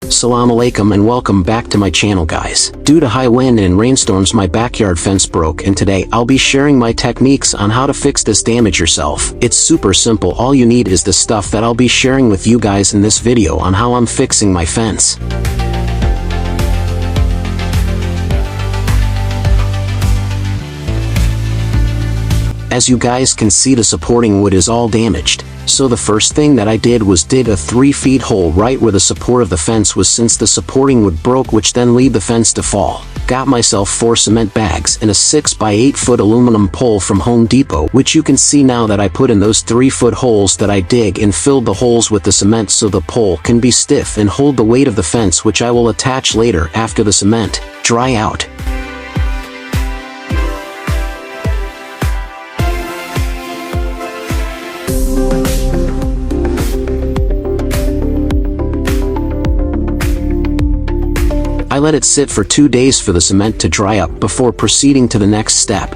Assalamu alaikum and welcome back to my channel, guys. Due to high wind and rainstorms, my backyard fence broke, and today I'll be sharing my techniques on how to fix this damage yourself. It's super simple. All you need is the stuff that I'll be sharing with you guys in this video on how I'm fixing my fence. As you guys can see, the supporting wood is all damaged. So the first thing that I did was dig a 3 feet hole right where the support of the fence was, since the supporting wood broke, which then lead the fence to fall. Got myself 4 cement bags and a 6 by 8 foot aluminum pole from Home Depot, which you can see now that I put in those 3 foot holes that I dig and filled the holes with the cement so the pole can be stiff and hold the weight of the fence, which I will attach later after the cement dry out. I let it sit for 2 days for the cement to dry up before proceeding to the next step.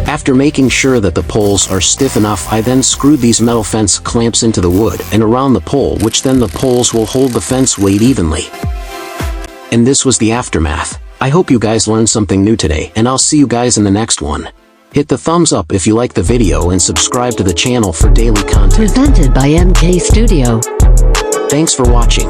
After making sure that the poles are stiff enough, I then screwed these metal fence clamps into the wood and around the pole, which then the poles will hold the fence weight evenly. And this was the aftermath. I hope you guys learned something new today, and I'll see you guys in the next one. Hit the thumbs up if you like the video and subscribe to the channel for daily content. Presented by MK Studio. Thanks for watching.